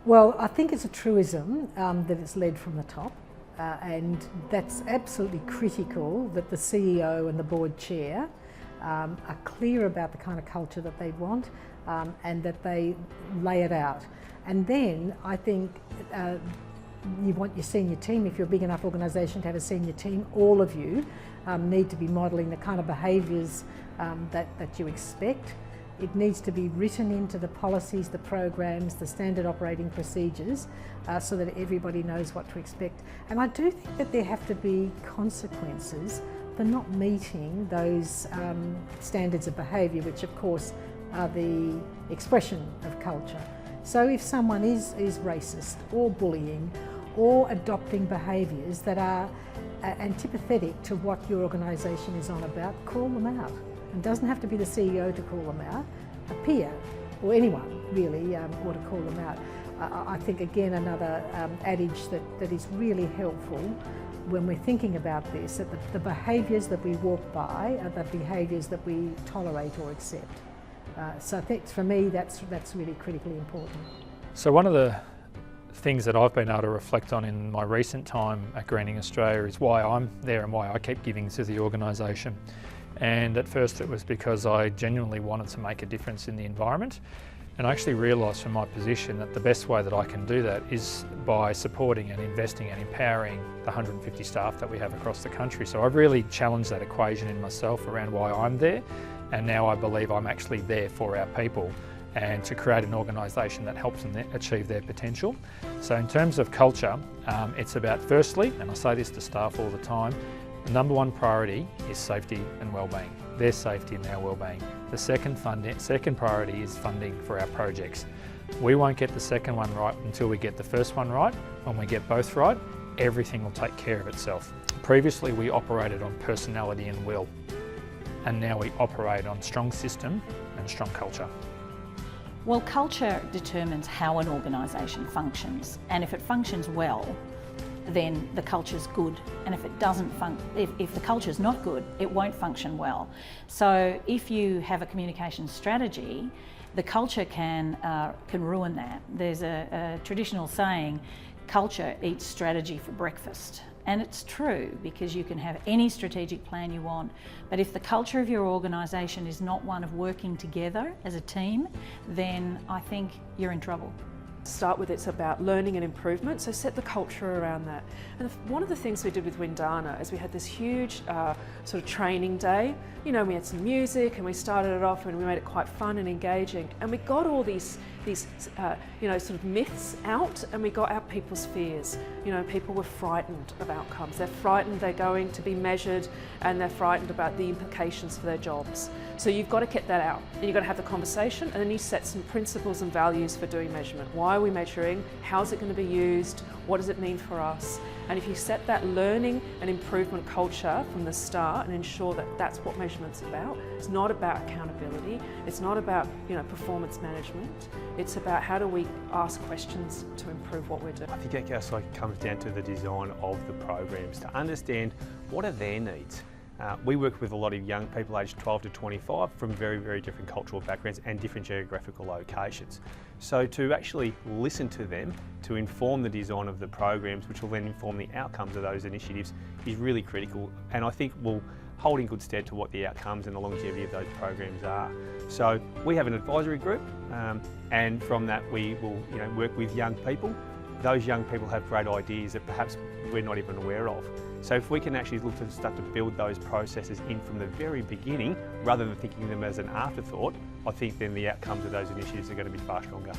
Well, I think it's a truism that it's led from the top, and that's absolutely critical that the CEO and the board chair are clear about the kind of culture that they want and that they lay it out. And then I think you want your senior team, if you're a big enough organisation to have a senior team, all of you need to be modelling the kind of behaviours that you expect. It needs to be written into the policies, the programs, the standard operating procedures so that everybody knows what to expect. And I do think that there have to be consequences for not meeting those standards of behaviour, which of course are the expression of culture. So if someone is racist or bullying or adopting behaviours that are antipathetic to what your organisation is on about, call them out. It doesn't have to be the CEO to call them out. A peer, or anyone really, ought to call them out. I think again another adage that is really helpful when we're thinking about this, that the behaviours that we walk by are the behaviours that we tolerate or accept. So I think for me that's really critically important. So one of the things that I've been able to reflect on in my recent time at Greening Australia is why I'm there and why I keep giving to the organisation. And at first it was because I genuinely wanted to make a difference in the environment, and I actually realised from my position that the best way that I can do that is by supporting and investing and empowering the 150 staff that we have across the country. So I've really challenged that equation in myself around why I'm there, and now I believe I'm actually there for our people and to create an organisation that helps them achieve their potential. So in terms of culture, it's about, firstly, and I say this to staff all the time, the number one priority is safety and wellbeing, their safety and our wellbeing. The second priority is funding for our projects. We won't get the second one right until we get the first one right. When we get both right, everything will take care of itself. Previously we operated on personality and will, and now we operate on strong system and strong culture. Well, culture determines how an organisation functions, and if it functions well, then the culture's good, and if it doesn't if the culture's not good, it won't function well. So if you have a communication strategy, the culture can ruin that. There's a traditional saying, culture eats strategy for breakfast. And it's true, because you can have any strategic plan you want, but if the culture of your organisation is not one of working together as a team, then I think you're in trouble. Start with it's about learning and improvement, so set the culture around that. And one of the things we did with Windana is we had this huge sort of training day. You know, we had some music and we started it off and we made it quite fun and engaging, and we got all these you know, sort of myths out, and we got out people's fears. You know, people were frightened of outcomes. They're frightened they're going to be measured, and they're frightened about the implications for their jobs. So you've got to get that out, and you've got to have the conversation, and then you set some principles and values for doing measurement. Why are we measuring? How is it going to be used? What does it mean for us? And if you set that learning and improvement culture from the start and ensure that that's what measurement's about, it's not about accountability, it's not about, you know, performance management, it's about how do we ask questions to improve what we're doing. I think it also comes down to the design of the programs, to understand what are their needs. We work with a lot of young people aged 12 to 25 from very, very different cultural backgrounds and different geographical locations. So to actually listen to them, to inform the design of the programs, which will then inform the outcomes of those initiatives, is really critical, and I think will hold in good stead to what the outcomes and the longevity of those programs are. So we have an advisory group, and from that we will, you know, work with young people. Those young people have great ideas that perhaps we're not even aware of. So if we can actually look to start to build those processes in from the very beginning, rather than thinking of them as an afterthought, I think then the outcomes of those initiatives are going to be far stronger.